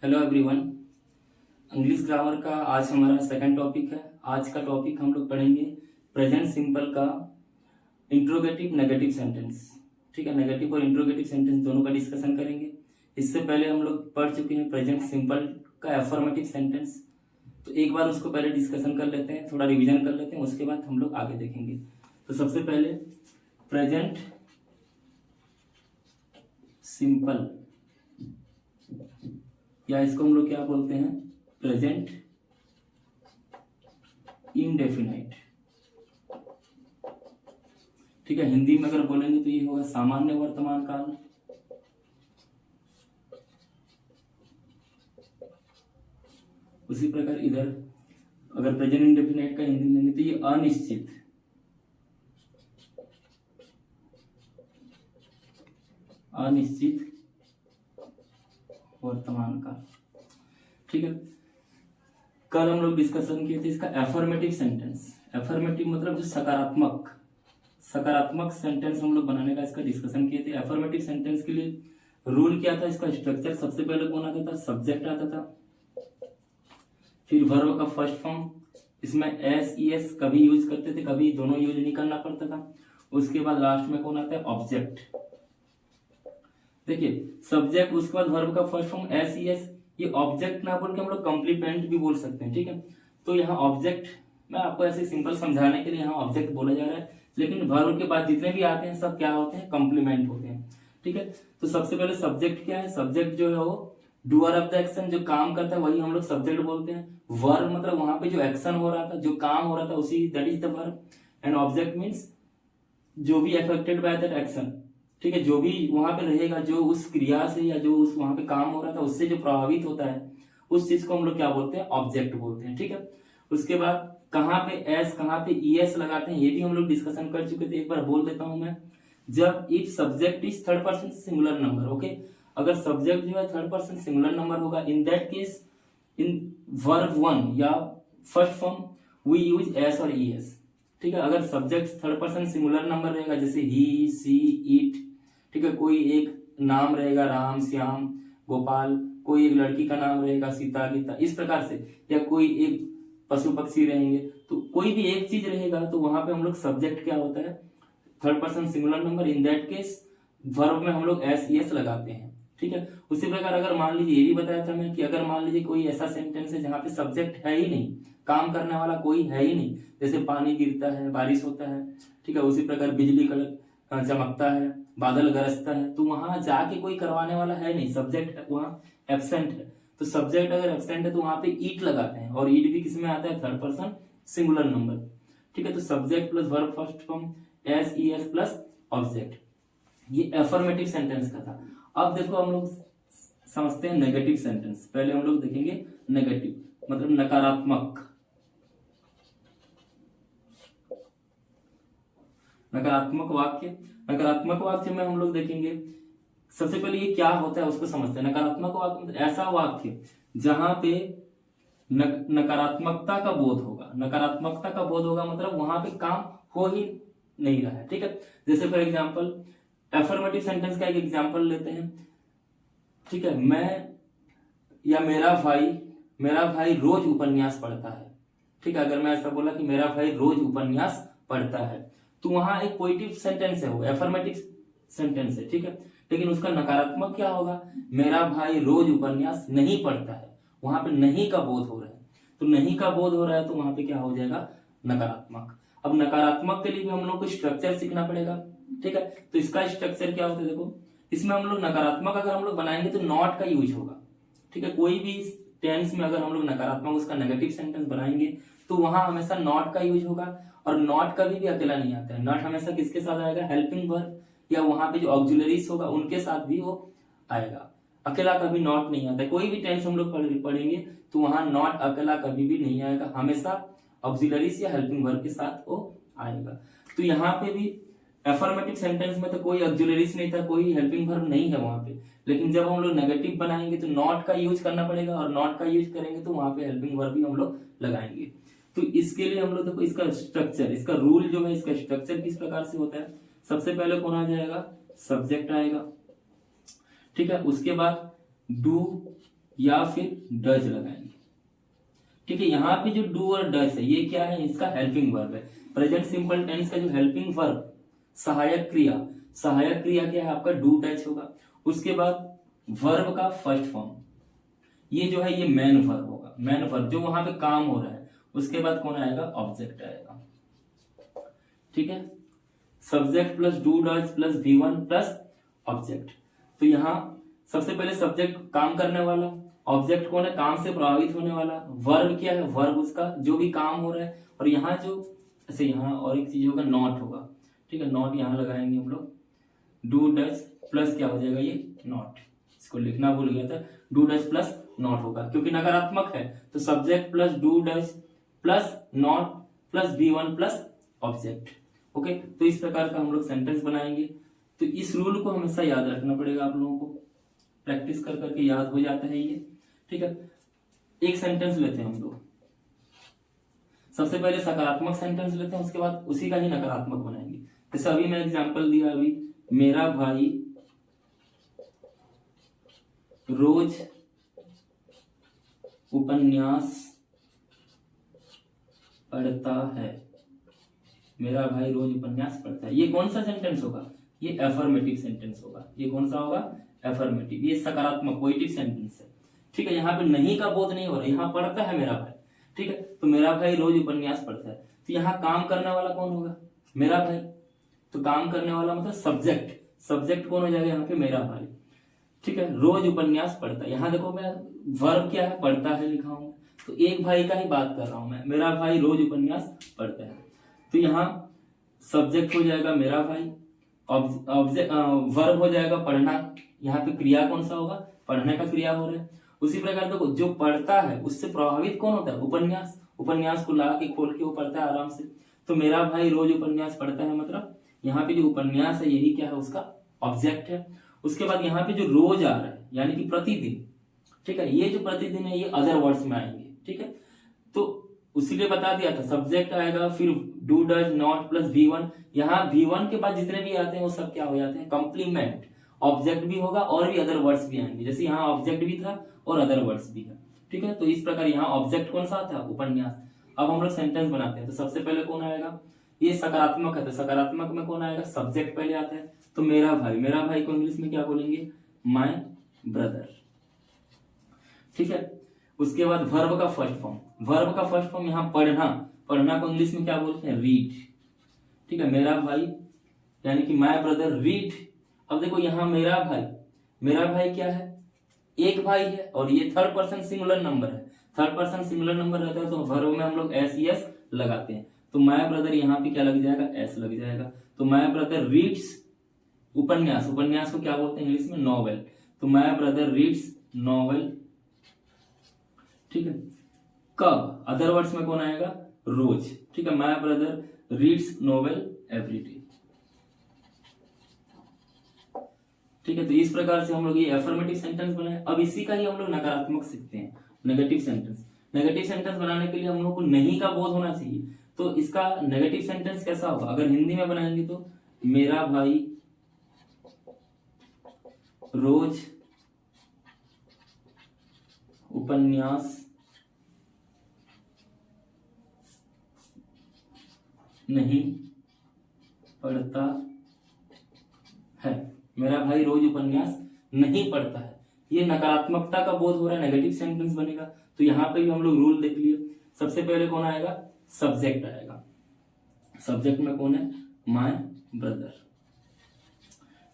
Hello everyone. English grammar का आज हमारा सेकंड टॉपिक है। आज का टॉपिक हम लोग पढ़ेंगे प्रेजेंट सिंपल का इंट्रोगेटिव नेगेटिव सेंटेंस। ठीक है, नेगेटिव और इंट्रोगेटिव सेंटेंस दोनों का डिस्कशन करेंगे। इससे पहले हम लोग पढ़ चुके हैं प्रेजेंट सिंपल का एफर्मेटिव सेंटेंस, तो एक बार उसको पहले डिस्कशन कर लेते हैं, थोड़ा रिविजन कर लेते हैं, उसके बाद हम लोग आगे देखेंगे। तो सबसे पहले प्रेजेंट सिंपल, या इसको हम लोग क्या बोलते हैं, प्रेजेंट इंडेफिनाइट। ठीक है, हिंदी में अगर बोलेंगे तो ये होगा सामान्य वर्तमान काल। उसी प्रकार इधर अगर प्रेजेंट इंडेफिनाइट का हिंदी लेंगे तो ये अनिश्चित वर्तमान काल। ठीक है, कल हम लोग डिस्कशन किए थे इसका एफर्मेटिव सेंटेंस। एफर्मेटिव मतलब जो सकारात्मक सेंटेंस हम लोग बनाने का इसका डिस्कशन किए थे। एफर्मेटिव सेंटेंस के लिए रूल क्या था, इसका स्ट्रक्चर सबसे पहले कौन आता था, सब्जेक्ट आता था, फिर वर्ब का फर्स्ट फॉर्म, इसमें एस ई एस कभी यूज करते थे, कभी दोनों यूज नहीं करना पड़ता था। उसके बाद लास्ट में कौन आता है, ऑब्जेक्ट। देखिए सब्जेक्ट, उसके बाद वर्ब का first form S E S. ये ऑब्जेक्ट ना बोल के हम लोग कॉम्प्लीमेंट भी बोल सकते हैं। ठीक है, तो यहाँ ऑब्जेक्ट, मैं आपको ऐसे सिंपल समझाने के लिए यहाँ ऑब्जेक्ट बोला जा रहा है, लेकिन वर्ब के बाद जितने भी आते हैं सब क्या होते हैं, कॉम्प्लीमेंट होते हैं। ठीक है, तो सबसे पहले सब्जेक्ट क्या है, सब्जेक्ट जो है वो डूअर ऑफ द एक्शन, जो काम करता है वही हम लोग सब्जेक्ट बोलते हैं। वर्ब मतलब वहां पे जो एक्शन हो रहा था, जो काम हो रहा था, उसी that is the verb. And object means जो भी अफेक्टेड बाय दैट एक्शन। ठीक है, जो भी वहां पे रहेगा, जो उस क्रिया से या जो उस वहां पे काम हो रहा था उससे जो प्रभावित होता है, उस चीज को हम लोग क्या बोलते हैं, ऑब्जेक्ट बोलते हैं। ठीक है, उसके बाद कहाँ पे एस कहाँ पे ई एस लगाते हैं ये भी हम लोग डिस्कशन कर चुके थे, एक बार बोल देता हूं मैं। जब if subject is third person singular number, okay, अगर सब्जेक्ट जो है थर्ड पर्सन सिंगुलर नंबर होगा, in that case in verb one या first form we use S और ई एस। ठीक है, अगर subject third person singular number रहेगा, जैसे ही, सी, इट, ठीक है, कोई एक नाम रहेगा राम, श्याम, गोपाल, कोई एक लड़की का नाम रहेगा सीता, गीता, इस प्रकार से, या कोई एक पशु पक्षी रहेंगे, तो कोई भी एक चीज रहेगा, तो वहां पे हम लोग सब्जेक्ट क्या होता है, third person singular number. In that case verb में हम लोग एस ई एस लगाते हैं। ठीक है, उसी प्रकार अगर मान लीजिए, ये भी बताया था मैं कि अगर मान लीजिए कोई ऐसा सेंटेंस है जहां पे सब्जेक्ट है ही नहीं, काम करने वाला कोई है ही नहीं, जैसे पानी गिरता है, बारिश होता है, ठीक है, उसी प्रकार बिजली कड़क चमकता है, बादल गरजता है, तो वहां जाके कोई करवाने वाला है नहीं, सब्जेक्ट वहां एब्सेंट है। तो सब्जेक्ट अगर एब्सेंट है तो वहां पे ईट लगाते हैं, और ईट भी किसमें आता है, थर्ड पर्सन सिंगुलर नंबर। ठीक है, तो subject plus verb first form S E S plus object, ये एफर्मेटिव सेंटेंस का था। अब देखो हम लोग समझते हैं नेगेटिव सेंटेंस। पहले हम लोग देखेंगे नेगेटिव मतलब नकारात्मक वाक्य। नकारात्मक वाक्य में हम लोग देखेंगे, सबसे पहले ये क्या होता है उसको समझते हैं। नकारात्मक वाक्य मतलब ऐसा वाक्य जहां पे नकारात्मकता का बोध होगा। नकारात्मकता का बोध होगा मतलब वहां पे काम हो ही नहीं रहा है। ठीक है, जैसे फॉर एग्जांपल एफर्मेटिव सेंटेंस का एक एग्जांपल लेते हैं। ठीक है, मैं या मेरा भाई रोज उपन्यास पढ़ता है। ठीक है, अगर मैं ऐसा बोला कि मेरा भाई रोज उपन्यास पढ़ता है, तो वहां एक पॉजिटिव सेंटेंस है, वो एफर्मेटिव सेंटेंस है। ठीक है, लेकिन उसका नकारात्मक क्या होगा, मेरा भाई रोज उपन्यास नहीं पढ़ता है, वहां पे नहीं का बोध हो रहा है। तो नहीं का बोध हो रहा है तो वहां पे क्या हो जाएगा, नकारात्मक। अब नकारात्मक के लिए भी हम लोग को स्ट्रक्चर सीखना पड़ेगा। ठीक है, तो इसका स्ट्रक्चर क्या होता है, देखो इसमें हम लोग नकारात्मक अगर हम लोग बनाएंगे तो नॉट का यूज होगा। ठीक है, कोई भी टेंस में अगर हम लोग नकारात्मक उसका नेगेटिव सेंटेंस बनाएंगे तो वहां हमेशा नॉट का यूज होगा, और नॉट कभी भी अकेला नहीं आता है। नॉट हमेशा किसके साथ आएगा, हेल्पिंग वर्ब या वहां पे जो ऑक्सिलरीज होगा उनके साथ भी वो आएगा। अकेला कभी नॉट नहीं आता है। कोई भी टेंस हम लोग पढ़ेंगे तो वहां नॉट अकेला कभी भी नहीं आएगा, हमेशा ऑक्सिलरीज या हेल्पिंग वर्ब के साथ वो आएगा। तो यहाँ पे भी एफर्मेटिव सेंटेंस में तो कोई ऑक्सिलरीज नहीं था, कोई हेल्पिंग वर्ब नहीं है वहां पे, लेकिन जब हम लोग नेगेटिव बनाएंगे तो नॉट का यूज करना पड़ेगा, और नॉट का यूज करेंगे तो वहां पे हेल्पिंग वर्ब भी हम लोग लगाएंगे। तो इसके लिए हम लोग देखो इसका स्ट्रक्चर, इसका रूल जो है, इसका स्ट्रक्चर किस प्रकार से होता है। सबसे पहले कौन आ जाएगा, सब्जेक्ट आएगा। ठीक है, उसके बाद डू या फिर डज लगाएंगे। ठीक है, यहाँ पे जो डू और डज है ये क्या है, इसका हेल्पिंग वर्ब है। प्रेजेंट सिंपल टेंस का जो हेल्पिंग वर्ब, सहायक क्रिया क्या है आपका डू डज होगा। उसके बाद वर्ब का फर्स्ट फॉर्म, ये जो है ये मेन वर्ब होगा, मेन वर्ब जो वहां पे काम हो रहा है। उसके बाद कौन आएगा, ऑब्जेक्ट आएगा। ठीक है, subject plus do does plus V1 plus object. तो यहाँ सबसे पहले सब्जेक्ट काम करने वाला, ऑब्जेक्ट कौन है, काम से प्रभावित होने वाला, वर्ब क्या है, वर्ब उसका जो भी काम हो रहा है। और यहाँ जो ऐसे यहाँ और एक चीज होगा, नॉट होगा। ठीक है, नॉट यहाँ लगाएंगे हम लोग, डू डज प्लस क्या हो जाएगा, ये नॉट, इसको लिखना भूल गया था, डू डज प्लस नॉट होगा क्योंकि नकारात्मक है। तो subject plus do does plus not plus V1 plus object. Okay, तो इस प्रकार का हम लोग सेंटेंस बनाएंगे। तो इस रूल को हमेशा याद रखना पड़ेगा आप लोगों को, प्रैक्टिस कर करके याद हो जाता है ये। ठीक है, एक सेंटेंस लेते हैं हम लोग, सबसे पहले सकारात्मक सेंटेंस लेते हैं, उसके बाद उसी का ही नकारात्मक बनाएंगे। जैसे अभी मैं एग्जांपल दिया, अभी मेरा भाई रोज उपन्यास पढ़ता है, मेरा भाई रोज उपन्यास पढ़ता है। ये कौन सा सेंटेंस होगा, ये एफर्मेटिव सेंटेंस होगा। ये कौन सा होगा, एफर्मेटिव, ये सकारात्मक पॉजिटिव सेंटेंस है। ठीक है, यहाँ पे नहीं का बोध नहीं हो रहा, यहाँ पढ़ता है मेरा भाई। ठीक है, तो मेरा भाई रोज उपन्यास पढ़ता है, तो यहाँ काम करने वाला कौन होगा, मेरा भाई। तो काम करने वाला मतलब सब्जेक्ट, सब्जेक्ट कौन हो जाएगा यहाँ पे, मेरा भाई। ठीक है, रोज उपन्यास पढ़ता है, यहाँ देखो मैं वर्ब क्या है, पढ़ता है लिखा हूं, तो एक भाई का ही बात कर रहा हूं मैं, मेरा भाई रोज उपन्यास पढ़ता है। तो यहाँ सब्जेक्ट हो जाएगा मेरा भाई, ऑब्जेक्ट वर्ब हो जाएगा पढ़ना, यहाँ पे क्रिया कौन सा होगा, पढ़ने का क्रिया हो रहा है। उसी प्रकार देखो जो पढ़ता है उससे प्रभावित कौन होता है, उपन्यास, उपन्यास को ला के खोल के वो पढ़ता है आराम से। तो मेरा भाई रोज उपन्यास पढ़ता है, मतलब यहाँ पे जो उपन्यास है यही क्या है, उसका ऑब्जेक्ट है। उसके बाद यहाँ पे जो रोज आ रहा है यानी कि प्रतिदिन, ठीक है, ये जो प्रतिदिन है ये अदर वर्ड्स में आएंगे। ठीक है, तो उसीलिए बता दिया था, सब्जेक्ट आएगा, फिर do does not plus V1। यहाँ V1 के बाद जितने भी आते हैं वो सब क्या हो जाते हैं, कंप्लीमेंट। ऑब्जेक्ट भी होगा और भी अदर वर्ड्स भी आएंगे, जैसे यहाँ ऑब्जेक्ट भी था और अदर वर्ड्स भी है। ठीक है, तो इस प्रकार यहाँ ऑब्जेक्ट कौन सा आता है, उपन्यास। अब हम लोग सेंटेंस बनाते हैं, तो सबसे पहले कौन आएगा, ये सकारात्मक है, तो सकारात्मक में कौन आएगा, सब्जेक्ट पहले आता है। तो मेरा भाई, मेरा भाई को इंग्लिश में क्या बोलेंगे, माय ब्रदर। ठीक है, उसके बाद वर्ब का फर्स्ट फॉर्म, वर्ब का फर्स्ट फॉर्म यहाँ पढ़ना, पढ़ना को इंग्लिश में क्या बोलते हैं, रीड। ठीक है, मेरा भाई यानी कि माय ब्रदर रीड। अब देखो यहाँ मेरा भाई, मेरा भाई क्या है, एक भाई है, और ये थर्ड पर्सन सिंगुलर नंबर है। थर्ड पर्सन सिंगुलर नंबर रहता है तो वर्ब में हम लोग एस लगाते हैं। तो माय ब्रदर यहाँ पे क्या लग जाएगा, एस लग जाएगा। तो माय ब्रदर रीड्स उपन्यास, उपन्यास को क्या बोलते हैं इंग्लिश में, नॉवेल। तो माय ब्रदर रीड्स नॉवेल। ठीक है, कब, अदर वर्ड्स में कौन आएगा, रोज। ठीक है, my brother reads novel every day. ठीक है, तो इस प्रकार से हम लोग ये एफर्मेटिव सेंटेंस बनाए। अब इसी का ही हम लोग नकारात्मक सीखते हैं, नेगेटिव सेंटेंस। नेगेटिव सेंटेंस बनाने के लिए हम लोग को नहीं का बोध होना चाहिए। तो इसका नेगेटिव सेंटेंस कैसा होगा, अगर हिंदी में बनाएंगे तो मेरा भाई रोज उपन्यास नहीं पढ़ता है, मेरा भाई रोज उपन्यास नहीं पढ़ता है। ये नकारात्मकता का बोध हो रहा है, नेगेटिव सेंटेंस बनेगा। तो यहाँ पे भी हम लोग रूल देख लिए, सबसे पहले कौन आएगा, सब्जेक्ट आएगा। सब्जेक्ट में कौन है, माय ब्रदर।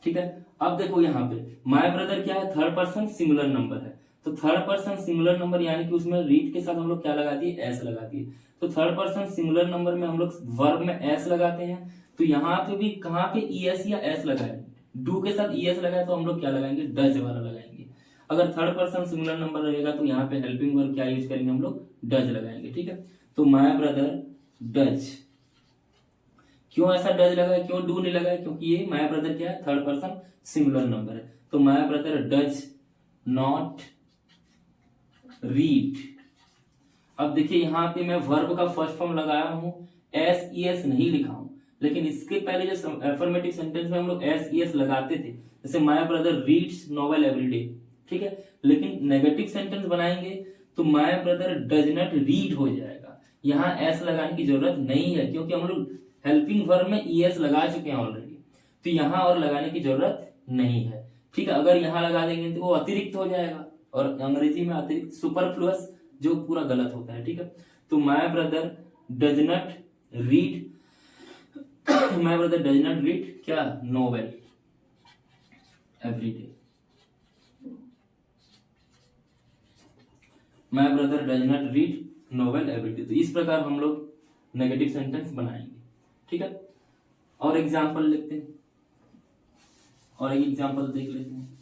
ठीक है, अब देखो यहाँ पे माय ब्रदर क्या है, थर्ड पर्सन सिंगुलर नंबर है। तो थर्ड पर्सन सिंगुलर नंबर यानी कि उसमें रीड के साथ हम लोग क्या लगा दिए, एस लगा दिए। तो थर्ड पर्सन सिंगुलर नंबर में हम लोग वर्ब में एस लगाते हैं। तो यहाँ पे भी कहाँ पे ईएस या एस लगाए, डू के साथ ईएस लगाए तो हम लोग क्या लगाएंगे, डज वाला लगाएंगे। अगर थर्ड पर्सन सिंगुलर नंबर रहेगा तो यहाँ पे हेल्पिंग वर्ब क्या यूज करेंगे, हम लोग डज लगाएंगे। ठीक है, तो माय ब्रदर डज। क्यों ऐसा डज लगा है, क्यों डू नहीं लगा है, क्योंकि ये माय ब्रदर क्या है, थर्ड पर्सन सिंगुलर नंबर है। तो my brother does not read. अब देखिए यहाँ पे मैं वर्ब का फर्स्ट फॉर्म लगाया हूं, एस ई एस नहीं लिखा हूं, लेकिन इसके पहले जो एफर्मेटिव सेंटेंस में हम लोग एस ई एस लगाते थे, जैसे my brother reads novel everyday. ठीक है, लेकिन नेगेटिव सेंटेंस बनाएंगे तो my brother does not read हो जाएगा। यहाँ एस लगाने की जरूरत नहीं है क्योंकि हम लोग हेल्पिंग वर्ब में ईएस लगा चुके हैं ऑलरेडी, तो यहाँ और लगाने की जरूरत नहीं है। ठीक है, अगर यहाँ लगा देंगे तो वो अतिरिक्त हो जाएगा, और अंग्रेजी में अतिरिक्त सुपरफ्लुअस जो पूरा गलत होता है। ठीक है, तो my brother does not read, my brother does not read क्या, novel every day. My brother does not read novel every day. तो इस प्रकार हम लोग नेगेटिव सेंटेंस बनाएंगे। ठीक है, और एग्जाम्पल लेते हैं, और एक एग्जाम्पल देख लेते हैं।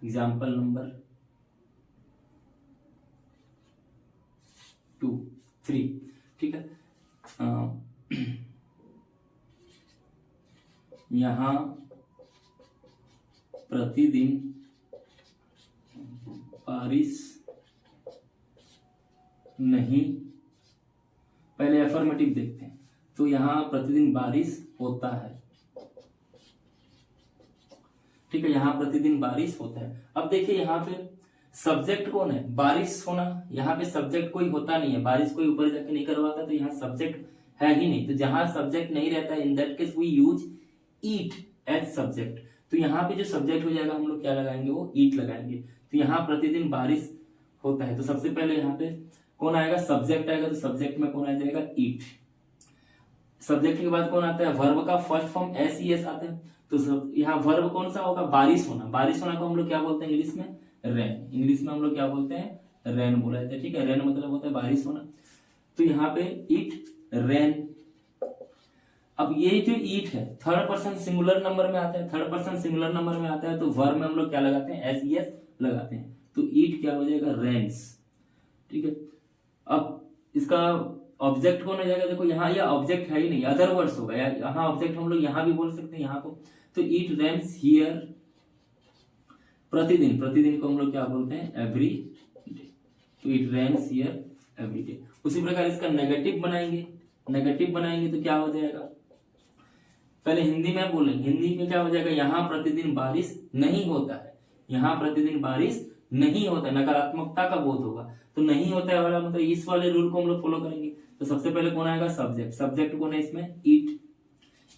Example number 2, 3। ठीक है, यहाँ प्रतिदिन बारिश नहीं, पहले अफर्मेटिव देखते हैं। तो यहाँ प्रतिदिन बारिश होता है। ठीक है, यहाँ प्रतिदिन बारिश होता है। अब देखिए यहाँ पे सब्जेक्ट कौन है, बारिश होना। यहाँ पे सब्जेक्ट कोई होता नहीं है, बारिश कोई ऊपर जाके नहीं करवाता, तो यहाँ सब्जेक्ट है ही नहीं। तो जहां सब्जेक्ट नहीं रहता है, in that case we use it as subject. तो यहाँ पे जो सब्जेक्ट हो जाएगा हम लोग क्या लगाएंगे, वो ईट लगाएंगे। तो यहाँ प्रतिदिन बारिश होता है, तो सबसे पहले यहाँ पे कौन आएगा, सब्जेक्ट आएगा। तो सब्जेक्ट में कौन आ जाएगा, ईट। सब्जेक्ट के बाद कौन आता है, वर्ब का first form S E S आता है। तो यहाँ वर्ब कौन सा होगा, बारिश होना। बारिश होना को हम लोग क्या बोलते हैं इंग्लिश में, रेन। इंग्लिश में हम लोग क्या बोलते हैं, रेन बोला जाता है। ठीक है, रेन मतलब होता है बारिश होना। तो यहाँ पे इट रेन। अब ये जो ईट है थर्ड पर्सन सिंगुलर नंबर में आता है, थर्ड पर्सन सिंगुलर नंबर में आता है, तो वर्ब में हम लोग क्या लगाते हैं, एस ई एस लगाते हैं। तो ईट क्या हो जाएगा, रेन्स। ठीक है, अब इसका ऑब्जेक्ट कौन हो जाएगा, देखो यहाँ यह ऑब्जेक्ट है ही नहीं, अदर वर्ड्स होगा। यहाँ ऑब्जेक्ट हम लोग यहाँ भी बोल सकते हैं यहाँ को। तो ईट रेन्स हियर, प्रतिदिन, प्रतिदिन को हम लोग क्या बोलते हैं, एवरी डे। तो it rains here every day. उसी प्रकार इसका नेगेटिव बनाएंगे। नेगेटिव बनाएंगे तो क्या हो जाएगा, पहले हिंदी में बोलेंगे। हिंदी में क्या हो जाएगा, यहाँ प्रतिदिन बारिश नहीं होता है। यहाँ प्रतिदिन बारिश नहीं होता है, नकारात्मकता का बोध होगा। तो नहीं होता है वाला मतलब इस वाले रूल को हम लोग फॉलो करेंगे। तो सबसे पहले कौन आएगा, सब्जेक्ट। सब्जेक्ट कौन है इसमें, ईट।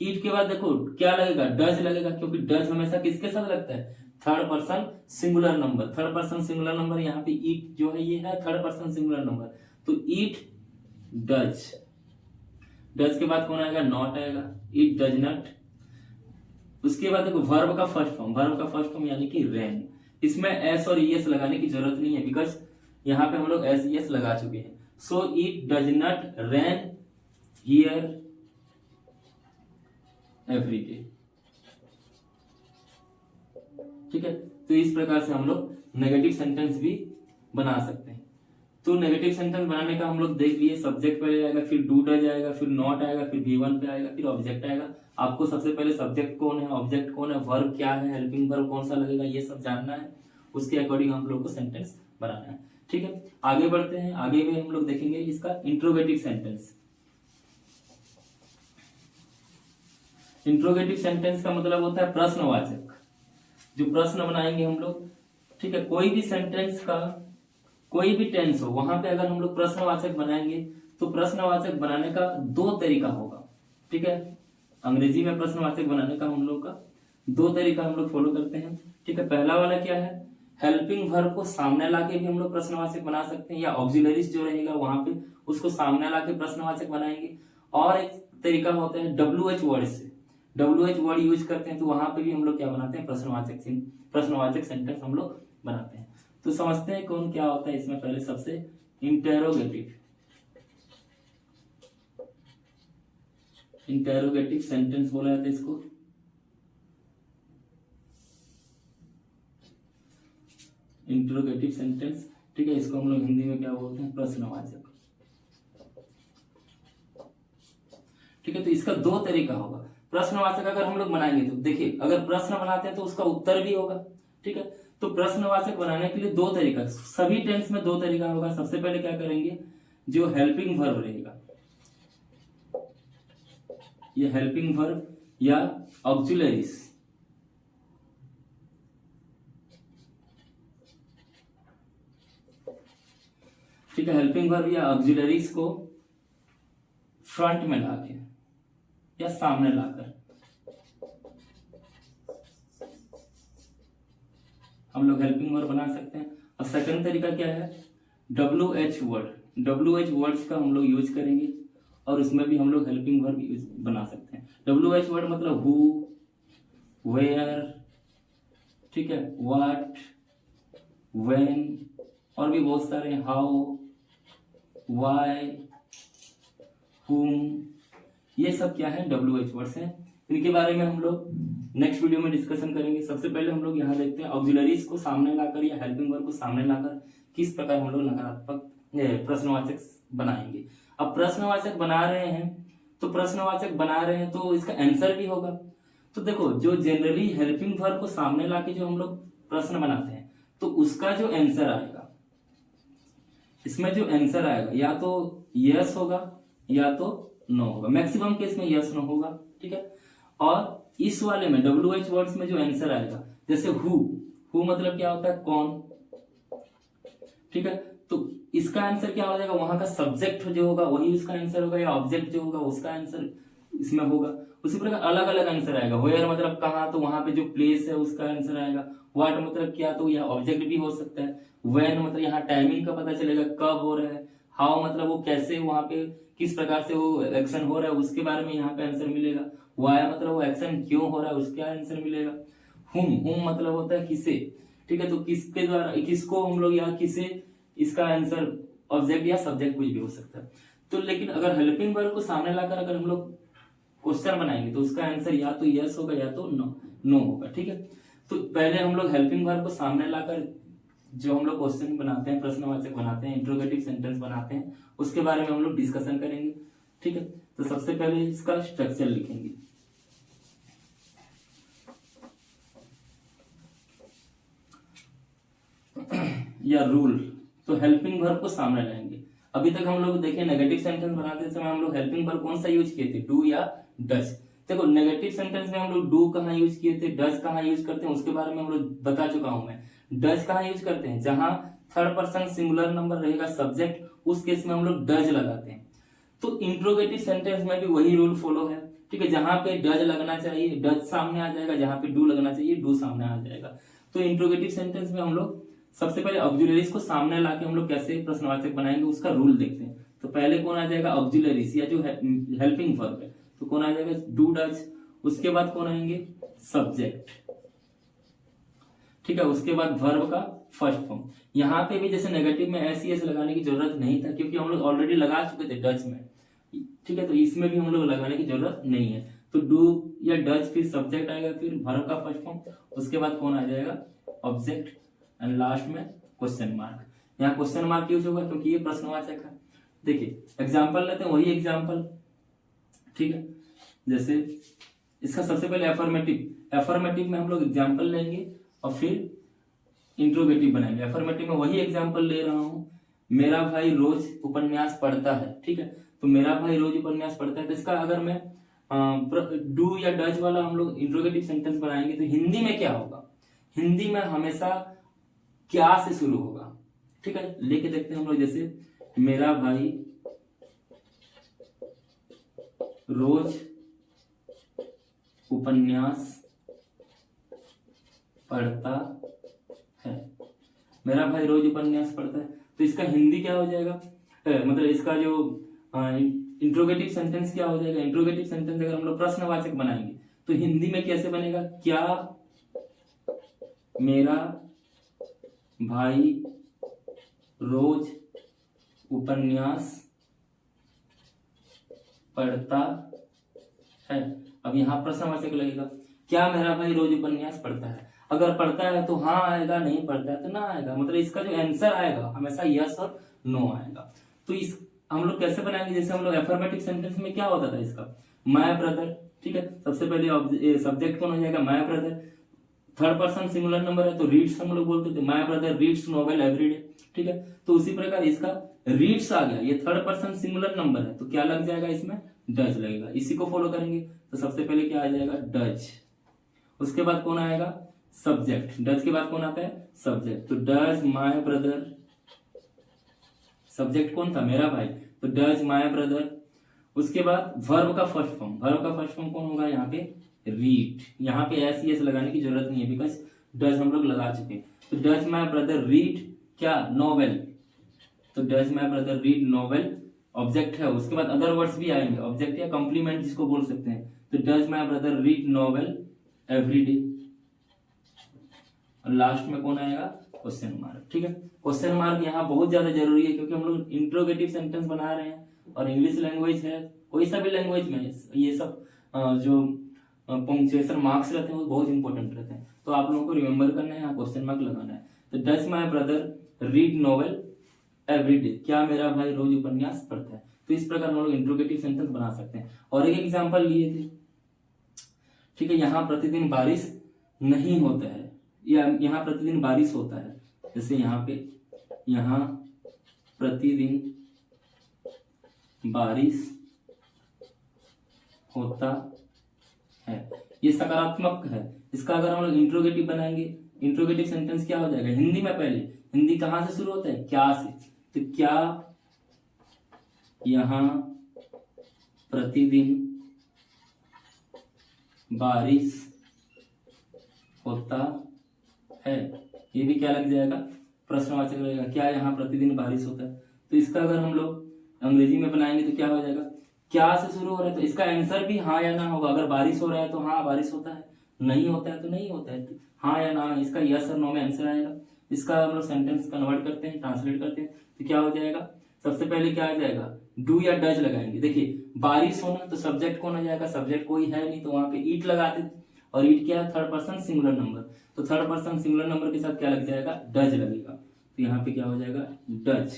ईट के बाद देखो क्या लगेगा, डज लगेगा, क्योंकि डज हमेशा किसके साथ लगता है, third person singular number. Third person singular number यहाँ पे ईट जो है ये है थर्ड पर्सन सिंगुलर नंबर। तो ईट डज। डज के बाद कौन आएगा, नॉट आएगा, इट डज नॉट। उसके बाद देखो वर्ब का फर्स्ट फॉर्म, वर्ब का फर्स्ट फॉर्म यानी कि रेन। इसमें एस और ईएस लगाने की जरूरत नहीं है, बिकॉज यहाँ पे हम लोग एस ईएस लगा चुके हैं। So it does not rain here every day. ठीक है, तो इस प्रकार से हम लोग नेगेटिव सेंटेंस भी बना सकते हैं। तो नेगेटिव सेंटेंस बनाने का हम लोग देख लिए, सब्जेक्ट पहले आएगा, फिर डू डज आएगा, फिर नॉट आएगा, फिर V1 पे आएगा, फिर ऑब्जेक्ट आएगा। आपको सबसे पहले सब्जेक्ट कौन है, ऑब्जेक्ट कौन है, वर्ब क्या है, हेल्पिंग वर्ब कौन सा लगेगा, ये सब जानना है। उसके अकॉर्डिंग हम लोग को सेंटेंस बनाना है। ठीक है, आगे बढ़ते हैं। आगे में हम लोग देखेंगे इसका इंट्रोगेटिव सेंटेंस। इंट्रोगेटिव सेंटेंस का मतलब होता है प्रश्नवाचक, जो प्रश्न बनाएंगे हम लोग। ठीक है, कोई भी सेंटेंस का कोई भी टेंस हो, वहां पे अगर हम लोग प्रश्नवाचक बनाएंगे तो प्रश्नवाचक बनाने का दो तरीका होगा। ठीक है, अंग्रेजी में प्रश्नवाचक बनाने का हम लोग का दो तरीका हम लोग फॉलो करते हैं। ठीक है, पहला वाला क्या है, हेल्पिंग वर्ब को सामने लाके भी हम लोग प्रश्नवाचक बना सकते हैं, या ऑक्सिलरीज जो रहेगा वहां पे उसको सामने लाके प्रश्नवाचक बनाएंगे। और एक तरीका होता है WH वर्ड से, WH वर्ड यूज करते हैं, तो वहां पे भी हम लोग क्या बनाते हैं, प्रश्नवाचक सेंटेंस हम लोग बनाते हैं। तो समझते हैं कौन क्या होता है इसमें। पहले सबसे इंटेरोगेटिव, इंटेरोगेटिव सेंटेंस बोला जाता है इसको। इंटेरोगेटिव सेंटेंस, ठीक है, इसको हम लोग हिंदी में क्या बोलते हैं, प्रश्नवाचक। ठीक है, तो इसका दो तरीका होगा। प्रश्नवाचक अगर हम लोग बनाएंगे तो देखिए, अगर प्रश्न बनाते हैं तो उसका उत्तर भी होगा। ठीक है, तो प्रश्नवाचक बनाने के लिए दो तरीका, सभी टेंस में दो तरीका होगा। सबसे पहले क्या करेंगे, जो हेल्पिंग वर्ब रहेगा, ये हेल्पिंग वर्ब या ऑक्सिलरीज, ठीक है, हेल्पिंग वर्ब या ऑक्सिलरीज को फ्रंट में लाके या सामने लाकर हम लोग हेल्पिंग वर्ब बना सकते हैं। और सेकंड तरीका क्या है, WH वर्ड, WH वर्ड्स का हम लोग यूज करेंगे और उसमें भी हम लोग हेल्पिंग वर्ब बना सकते हैं। WH वर्ड मतलब हु, वेयर, ठीक है, व्हाट, व्हेन, और भी बहुत सारे, हाउ, व्हाई, whom, ये सब क्या है, WH वर्ड्स हैं। इनके बारे में हम लोग नेक्स्ट वीडियो में डिस्कशन करेंगे। सबसे पहले हम लोग यहाँ देखते हैं ऑक्सिलरीज को सामने लाकर या हेल्पिंग वर्ब को सामने लाकर किस प्रकार हम लोग नकारात्मक प्रश्नवाचक बनाएंगे। अब प्रश्नवाचक बना रहे हैं तो इसका आंसर भी होगा। तो देखो, जो जनरली हेल्पिंग वर्ब को सामने लाके जो हम लोग प्रश्न बनाते हैं तो उसका जो आंसर आएगा, इसमें जो आंसर आएगा या तो यस होगा या तो नो होगा। मैक्सिमम केस में यस नो होगा, ठीक है। और इस वाले में WH वर्ड्स में जो आंसर आएगा, जैसे हु मतलब क्या होता है, कौन, ठीक है, तो इसका आंसर क्या हो जाएगा, वहां का सब्जेक्ट जो होगा वही उसका आंसर होगा, या ऑब्जेक्ट जो होगा उसका आंसर इसमें होगा। उसी प्रकार अलग अलग आंसर आएगा। वेयर मतलब कहाँ, तो वहां पे जो प्लेस है उसका आंसर आएगा। व्हाट मतलब क्या, तो यह ऑब्जेक्ट भी हो सकता है। व्हेन मतलब यहाँ टाइमिंग का पता चलेगा कब हो रहा है। हाउ मतलब वो कैसे, वहां पे किस प्रकार से वो एक्शन हो रहा है उसके बारे में यहाँ पे आंसर मिलेगा। वाई मतलब वो एक्शन क्यों हो रहा है उसका आंसर मिलेगा। हुम मतलब होता है किसे, ठीक है, तो किसके द्वारा, किसको हम लोग यहाँ किसे, इसका आंसर ऑब्जेक्ट या सब्जेक्ट कुछ भी हो सकता है। तो लेकिन अगर हेल्पिंग वर्ब को सामने लाकर अगर हम लोग क्वेश्चन बनाएंगे तो उसका आंसर या तो यस होगा या तो नो होगा, ठीक है। तो पहले हम लोग हेल्पिंग वर्ब को सामने लाकर जो हम लोग क्वेश्चन बनाते हैं, प्रश्नवाचक बनाते हैं, इंट्रोगेटिव सेंटेंस बनाते हैं, उसके बारे में हम लोग डिस्कशन करेंगे, ठीक है। तो सबसे पहले इसका स्ट्रक्चर लिखेंगे। या रूल, तो हेल्पिंग वर्ब को सामने लाएंगे। अभी तक हम लोग देखे नेगेटिव सेंटेंस बनाते समय हम लोग हेल्पिंग वर्ब कौन सा यूज किए थे, डू या डज। देखो, नेगेटिव सेंटेंस में हम लोग डू कहाँ यूज किए थे, डज कहाँ यूज करते हैं उसके बारे में हम लोग बता चुका हूं मैं। डज कहाँ यूज करते हैं, जहां थर्ड पर्सन सिंगुलर नंबर रहेगा सब्जेक्ट, उस केस में हम लोग डज लगाते हैं। तो इंट्रोगेटिव सेंटेंस में भी वही रूल फॉलो है, ठीक है। जहां पे डज लगना चाहिए डज सामने आ जाएगा, जहां पे डू लगना चाहिए डू सामने आ जाएगा। तो इंट्रोगेटिव सेंटेंस में हम लोग सबसे पहले ऑक्सिलरीज को सामने लाके हम लोग कैसे प्रश्नवाचक बनाएंगे उसका रूल देखते हैं। तो पहले कौन आ जाएगा, ऑक्सिलरीज या जो हेल्पिंग वर्ब है, तो कौन आ जाएगा, डू डज। उसके बाद कौन आएंगे, सब्जेक्ट, ठीक है। उसके बाद वर्ब का फर्स्ट फॉर्म। यहाँ पे भी जैसे नेगेटिव में एस लगाने की जरूरत नहीं था क्योंकि हम लोग ऑलरेडी लगा चुके थे डज में, ठीक है। तो इसमें भी हम लोग लगाने की जरूरत नहीं है। तो डू या डज, फिर सब्जेक्ट आएगा, फिर वर्ब का फर्स्ट फॉर्म, उसके बाद कौन आ जाएगा, ऑब्जेक्ट, एंड लास्ट में क्वेश्चन मार्क। यहाँ क्वेश्चन मार्क यूज होगा क्योंकि ये प्रश्नवाचक है। देखिए एग्जाम्पल लेते हैं, वही एग्जाम्पल, ठीक है। जैसे इसका सबसे पहले एफर्मेटिव में हम लोग एग्जाम्पल लेंगे और फिर इंट्रोगेटिव बनाएंगे। एफर्मेटिव में वही एग्जाम्पल ले रहा हूं, मेरा भाई रोज उपन्यास पढ़ता है, ठीक है। तो मेरा भाई रोज उपन्यास पढ़ता है, तो इसका अगर मैं डू या डज वाला हम लोग इंट्रोगेटिव सेंटेंस बनाएंगे तो हिंदी में क्या होगा, हिंदी में हमेशा क्या से शुरू होगा, ठीक है। लेके देखते हैं हम लोग, जैसे मेरा भाई रोज उपन्यास पढ़ता है, मेरा भाई रोज उपन्यास पढ़ता है। तो इसका हिंदी क्या हो जाएगा, मतलब इसका जो इंट्रोगेटिव सेंटेंस क्या हो जाएगा। इंट्रोगेटिव सेंटेंस अगर हम लोग प्रश्नवाचक बनाएंगे तो हिंदी में कैसे बनेगा, क्या मेरा भाई रोज उपन्यास पढ़ता है। अब यहां प्रश्नवाचक लगेगा, क्या मेरा भाई रोज उपन्यास पढ़ता है। अगर पढ़ता है तो हाँ आएगा, नहीं पढ़ता है तो ना आएगा। मतलब इसका जो आंसर आएगा हमेशा यस और नो आएगा। तो इस हम लोग कैसे बनाएंगे, जैसे हम लोग एफर्मेटिव सेंटेंस में क्या होता था इसका, माय ब्रदर, ठीक है। सबसे पहले सब्जेक्ट कौन हो जाएगा, my brother. Third person singular number है तो रीड्स हम लोग बोलते थे, my brother reads novel everyday, ठीक है। तो उसी प्रकार इसका रीड्स आ गया, ये थर्ड पर्सन सिंगुलर नंबर है तो क्या लग जाएगा इसमें, डज लगेगा। इसी को फॉलो करेंगे तो सबसे पहले क्या आ जाएगा, डज। उसके बाद कौन आएगा, सब्जेक्ट। डज के बाद कौन आता है, सब्जेक्ट। तो डज माय ब्रदर, सब्जेक्ट कौन था, मेरा भाई, तो डज माय ब्रदर। उसके बाद वर्ब का फर्स्ट फॉर्म, वर्ब का फर्स्ट फॉर्म कौन होगा यहाँ पे, रीड। यहाँ पे एस ई एस लगाने की जरूरत नहीं है बिकॉज डज हम लोग लगा चुके हैं। तो डज माय ब्रदर रीड क्या, नॉवेल, तो does my brother read novel object है। उसके बाद अदर वर्ड्स भी आएंगे, ऑब्जेक्ट या कंप्लीमेंट जिसको बोल सकते हैं। तो does my brother read novel everyday. और लास्ट में कौन आएगा, क्वेश्चन मार्क, ठीक है। क्वेश्चन मार्क यहाँ बहुत ज्यादा जरूरी है क्योंकि हम लोग इंट्रोगेटिव सेंटेंस बना रहे हैं और इंग्लिश लैंग्वेज है, कोई सा भी लैंग्वेज में ये सब जो पंक्चुएशन मार्क्स रहते हैं वो बहुत इंपॉर्टेंट रहते हैं। तो आप लोगों को रिमेंबर करना है, यहाँ क्वेश्चन मार्क लगाना है। तो does my brother read novel everyday, क्या मेरा भाई रोज उपन्यास पढ़ता है। तो इस प्रकार हम लोग इंट्रोगेटिव सेंटेंस बना सकते हैं। और एक एग्जांपल लिए थे, ठीक है, यहाँ प्रतिदिन बारिश नहीं होता है या यहाँ प्रतिदिन बारिश होता है। जैसे यहाँ पे, यहाँ प्रतिदिन बारिश होता है, ये सकारात्मक है। इसका अगर हम लोग इंट्रोगेटिव बनाएंगे, इंट्रोगेटिव सेंटेंस क्या हो जाएगा, हिंदी में पहले, हिंदी कहां से शुरू होता है, क्या से। तो क्या यहाँ प्रतिदिन बारिश होता है, ये भी क्या लग जाएगा, प्रश्नवाचक लगेगा, क्या यहाँ प्रतिदिन बारिश होता है। तो इसका अगर हम लोग अंग्रेजी में बनाएंगे तो क्या हो जाएगा, क्या से शुरू हो रहा है तो इसका आंसर भी हाँ या ना होगा। अगर बारिश हो रहा है तो हाँ बारिश होता है, नहीं होता है तो नहीं होता है, हाँ या ना, इसका यस और नो में आंसर आएगा। इसका हम लोग सेंटेंस कन्वर्ट करते हैं, ट्रांसलेट करते हैं तो क्या हो जाएगा, सबसे पहले क्या आ जाएगा, डू या डज लगाएंगे। देखिए बारिश होना तो सब्जेक्ट कौन आ जाएगा, सब्जेक्ट कोई है नहीं तो वहां पे ईट लगाते थे, और ईट क्या है, थर्ड पर्सन सिंगुलर नंबर, तो थर्ड पर्सन सिंगुलर नंबर के साथ क्या लग जाएगा, डज लगेगा। तो यहाँ पे क्या हो जाएगा, डज।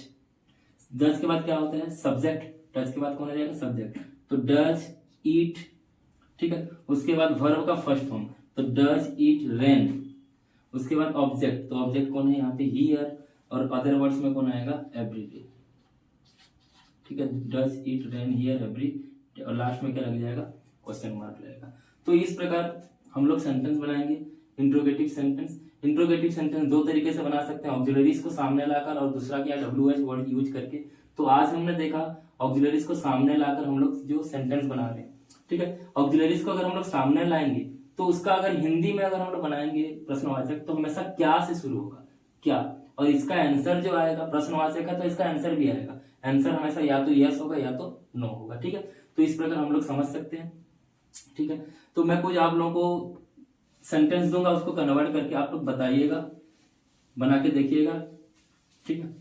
डज के बाद क्या होता है, सब्जेक्ट। डज के बाद कौन आ जाएगा, सब्जेक्ट, तो डज ईट, ठीक है। उसके बाद वर्ब का फर्स्ट फॉर्म, तो डज ईट रेन। उसके बाद ऑब्जेक्ट, तो ऑब्जेक्ट कौन है यहाँ पे, हियर, और अदर वर्ड्स में कौन आएगा, एवरीडे, ठीक है। Does eat rain here every, और लास्ट में क्या लग जाएगा, क्वेश्चन मार्क लगेगा। तो इस प्रकार हम लोग सेंटेंस बनाएंगे, इंट्रोगेटिव सेंटेंस। इंट्रोगेटिव सेंटेंस दो तरीके से बना सकते हैं, ऑक्सिलरीज को सामने लाकर और दूसरा क्या, WH वर्ड यूज करके। तो आज हमने देखा ऑक्सिलरीज को सामने लाकर हम लोग जो सेंटेंस बना रहे हैं, ठीक है। ऑक्सिलरीज को अगर हम लोग सामने लाएंगे तो उसका अगर हिंदी में अगर हम लोग बनाएंगे प्रश्नवाचक तो हमेशा क्या से शुरू होगा, क्या, और इसका आंसर जो आएगा, प्रश्नवाचक है तो इसका आंसर भी आएगा, आंसर हमेशा या तो यस होगा या तो नो होगा, ठीक है। तो इस प्रकार हम लोग समझ सकते हैं, ठीक है। तो मैं कुछ आप लोगों को सेंटेंस दूंगा, उसको कन्वर्ट करके आप लोग बताइएगा, बना के देखिएगा, ठीक है।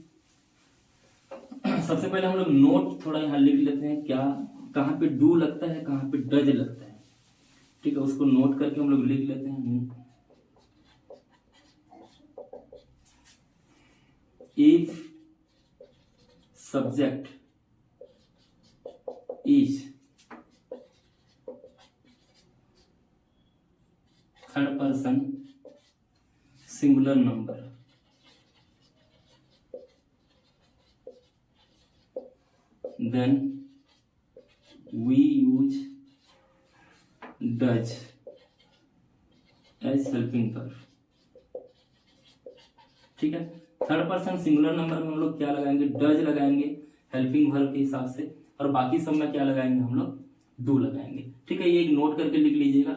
सबसे पहले हम लोग नोट थोड़ा यहाँ लिख लेते हैं, क्या कहाँ पे डू लगता है, कहाँ पे डज लगता है, ठीक है, उसको नोट करके हम लोग लिख लेते हैं। If subject is third person singular number, then we use does as helping verb, ठीक है। थर्ड पर्सन सिंगुलर नंबर में हम लोग क्या लगाएंगे, डज लगाएंगे हेल्पिंग वर्ब के हिसाब से, और बाकी सब में क्या लगाएंगे, हम लोग डू लगाएंगे, ठीक है। ये एक नोट करके लिख लीजिएगा।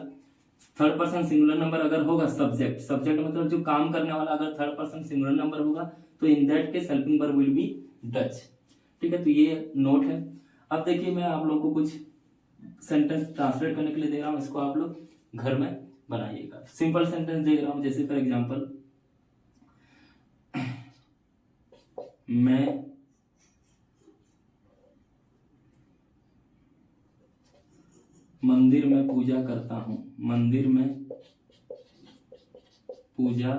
थर्ड पर्सन सिंगुलर नंबर अगर होगा, सब्जेक्ट, सब्जेक्ट मतलब जो काम करने वाला अगर थर्ड पर्सन सिंगुलर नंबर होगा तो इन that case helping verb will be does, ठीक है। तो ये नोट है। अब देखिए मैं आप लोगों को कुछ सेंटेंस ट्रांसलेट करने के लिए दे रहा हूं, इसको आप लोग घर में बनाइएगा। सिंपल सेंटेंस दे रहा हूं, जैसे फॉर एग्जांपल, मैं मंदिर में पूजा करता हूं, मंदिर में पूजा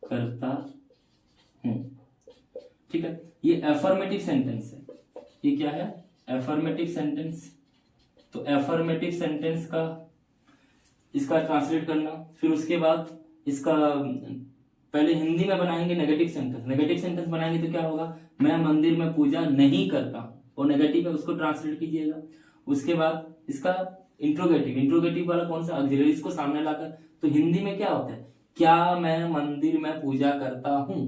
करता हूं, ठीक है। ये एफर्मेटिव सेंटेंस है, ये क्या है, एफर्मेटिव सेंटेंस। तो एफर्मेटिव सेंटेंस का इसका ट्रांसलेट करना, फिर उसके बाद इसका पहले हिंदी में बनाएंगे नेगेटिव सेंटेंस। नेगेटिव सेंटेंस बनाएंगे तो क्या होगा, मैं मंदिर में पूजा नहीं करता, और नेगेटिव है उसको ट्रांसलेट कीजिएगा। उसके बाद इसका इंट्रोगेटिव, इंट्रोगेटिव वाला कौन सा, ऑक्सिलरी, इसको सामने लाकर, तो हिंदी में क्या होता है, क्या मैं मंदिर में पूजा करता हूं,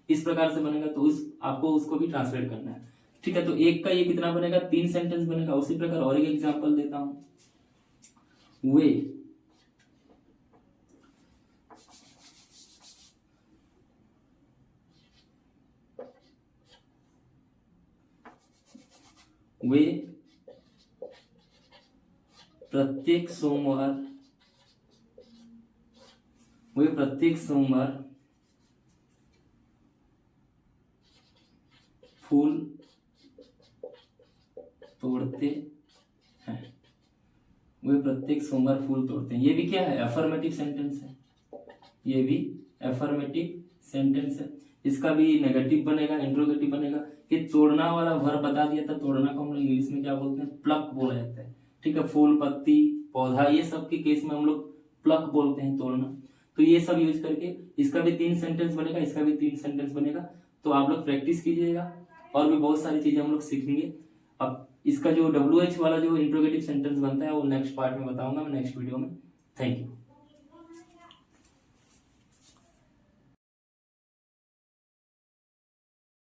इस प्रकार से बनेगा। तो आपको उसको भी ट्रांसलेट करना है, ठीक है। तो एक का ये कितना बनेगा, 3 सेंटेंस बनेगा। उसी प्रकार और एक एग्जांपल देता हूं, वे प्रत्येक सोमवार फूल तोड़ते हैं। वे प्रत्येक सोमवार फूल तोड़ते हैं। ये भी क्या है, अफर्मेटिव सेंटेंस है। ये भी अफर्मेटिव सेंटेंस है। इसका भी नेगेटिव बनेगा, इंट्रोगेटिव बनेगा। ये तोड़ना वाला वर्ब बता दिया था। तोड़ना को हम लोग इंग्लिश में क्या बोलते हैं, प्लक बोला जाता है, ठीक है। फूल, पत्ती, पौधा, ये सब के केस में हम लोग प्लक बोलते हैं, तोड़ना। तो ये सब यूज करके इसका भी 3 सेंटेंस बनेगा, इसका भी 3 सेंटेंस बनेगा। तो आप लोग प्रैक्टिस कीजिएगा, और भी बहुत सारी चीजें हम लोग सीखेंगे। अब इसका जो WH वाला जो इंट्रोगेटिव सेंटेंस बनता है वो नेक्स्ट पार्ट में बताऊंगा मैं, नेक्स्ट वीडियो में। Thank you.